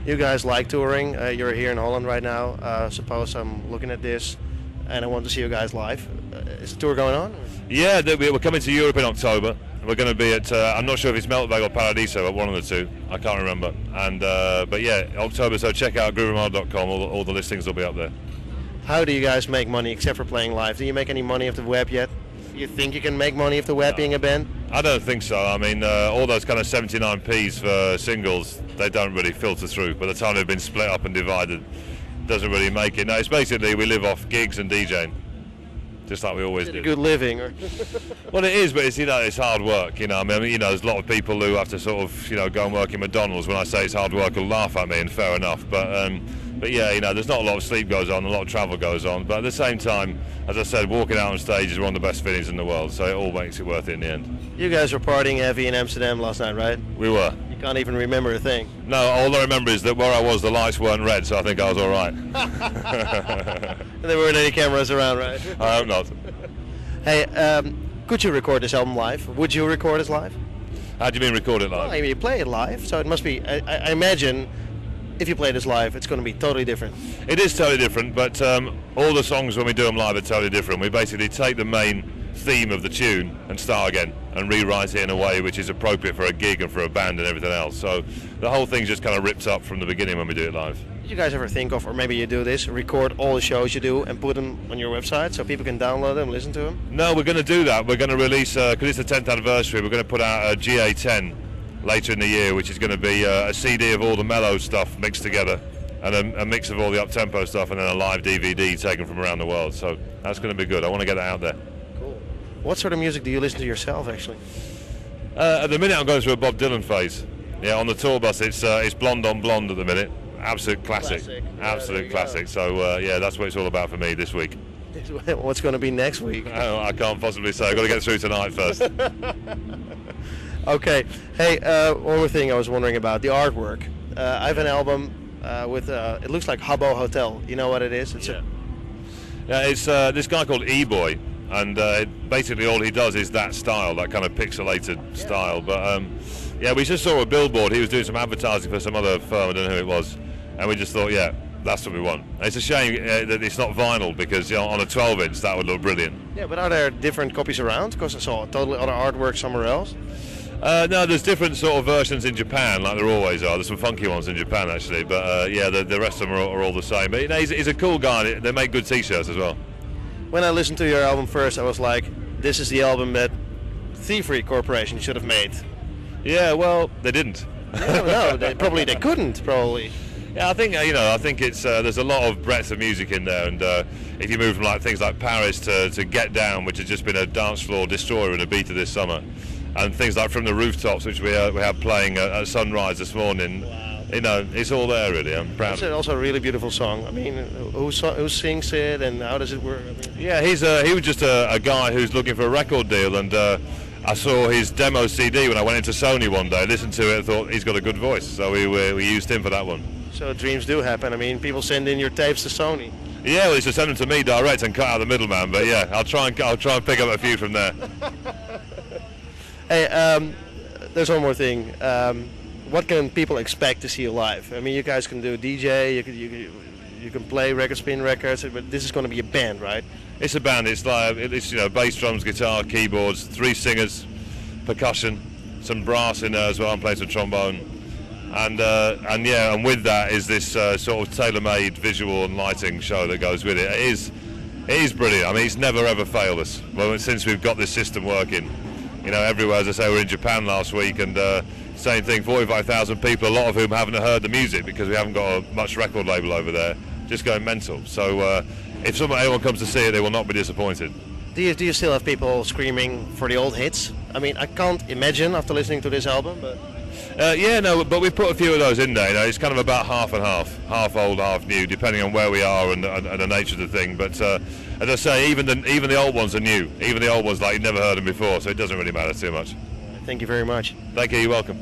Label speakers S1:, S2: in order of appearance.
S1: You guys like touring. You're here in Holland right now. Suppose I'm looking at this and I want to see you guys live. Is the tour going on?
S2: Yeah, we're coming to Europe in October. We're going to be at, I'm not sure if it's Meltveg or Paradiso, but one of the two. I can't remember. And but yeah, October, so check out groovearmada.com. All the listings will be up there.
S1: How do you guys make money except for playing live? Do you make any money off the web yet? You think you can make money off the web being a band?
S2: I don't think so. I mean, all those kind of 79p's for singles, they don't really filter through. By the time they've been split up and divided, doesn't really make it. No, it's basically we live off gigs and DJing, just like we always did.
S1: Good living, or?
S2: Well, it is, but it's it's hard work. I mean, there's a lot of people who have to sort of go and work in McDonald's. When I say it's hard work, will laugh at me, and fair enough. But yeah, there's not a lot of sleep goes on, a lot of travel goes on. But at the same time, as I said, walking out on stage is one of the best feelings in the world. So it all makes it worth it in the end.
S1: You guys were partying heavy in Amsterdam last night, right?
S2: We were.
S1: You can't even remember a thing.
S2: No, all I remember is that where I was, the lights weren't red, so I think I was all right.
S1: There weren't any cameras around, right?
S2: I hope not.
S1: Hey, could you record this album live? Would you record it live?
S2: How do you mean record it live?
S1: Well, I mean, you play it live, so it must be. I imagine if you play this live, it's going to be totally different.
S2: It is totally different, but all the songs when we do them live are totally different. We basically take the main theme of the tune and start again and rewrite it in a way which is appropriate for a gig and for a band and everything else. So the whole thing's just kind of ripped up from the beginning when we do it live.
S1: Did you guys ever think of, or maybe you do this, record all the shows you do and put them on your website so people can download them, listen to them?
S2: No, we're going to do that. We're going to release, because it's the 10th anniversary, we're going to put out a GA10 later in the year, which is going to be a CD of all the mellow stuff mixed together, and a mix of all the up-tempo stuff, and then a live DVD taken from around the world. So that's going to be good. I want to get that out there.
S1: Cool. What sort of music do you listen to yourself, actually?
S2: At the minute, I'm going through a Bob Dylan phase. Yeah, on the tour bus, it's Blonde on Blonde at the minute. Absolute classic. Absolute classic. So yeah, that's what it's all about for me this week.
S1: What's going to be next week?
S2: I can't possibly say. I've got to get through tonight first.
S1: Okay. Hey, one more thing I was wondering about, the artwork. I have an album with, it looks like Habbo Hotel. You know what it is?
S2: Yeah, it's this guy called E-Boy, and basically all he does is that style, that kind of pixelated style. But yeah, we just saw a billboard. He was doing some advertising for some other firm, I don't know who it was, and we just thought, yeah, that's what we want. It's a shame that it's not vinyl, because on a 12-inch that would look brilliant.
S1: Yeah, but are there different copies around? Because I saw totally other artwork somewhere else.
S2: No, there's different sort of versions in Japan, like there always are. There's some funky ones in Japan, actually, but yeah, the rest of them are all the same. But he's a cool guy. They make good T-shirts as well.
S1: When I listened to your album first, I was like, this is the album that Thievery Corporation should have made.
S2: Yeah, well, they didn't.
S1: No, they couldn't, probably.
S2: Yeah, I think it's there's a lot of breadth of music in there, and if you move from like things like Paris to Get Down, which has just been a dance floor destroyer in Ibiza this summer, and things like From the Rooftops, which we had playing at sunrise this morning. Wow. It's all there really. I'm proud.
S1: It's also a really beautiful song. I mean, who sings it and how does it work? I mean,
S2: yeah, he was just a guy who's looking for a record deal, and I saw his demo CD when I went into Sony one day, listened to it, and thought he's got a good voice, so we used him for that one.
S1: So dreams do happen. I mean, people send in your tapes to Sony.
S2: Yeah, well, he should send them to me direct and cut out the middleman. But yeah, I'll try and pick up a few from there.
S1: Hey, there's one more thing. What can people expect to see you live? I mean, you guys can do DJ, you can play record spin records, but this is going to be a band, right?
S2: It's a band. It's live. It's bass, drums, guitar, keyboards, 3 singers, percussion, some brass in there as well. I'm playing some trombone, and with that is this sort of tailor-made visual and lighting show that goes with it. It is brilliant. I mean, it's never ever failed us. Well, since we've got this system working, everywhere. As I say, we're in Japan last week, and same thing, 45,000 people, a lot of whom haven't heard the music because we haven't got much record label over there, just going mental. So if anyone comes to see it, they will not be disappointed.
S1: Do you still have people screaming for the old hits? I mean, I can't imagine after listening to this album, but...
S2: but we put a few of those in there. It's kind of about half and half old, half new, depending on where we are and the nature of the thing. But as I say, even the old ones are new. Even the old ones, like you've never heard them before, so it doesn't really matter too much.
S1: Thank you very much.
S2: Thank you. You're welcome.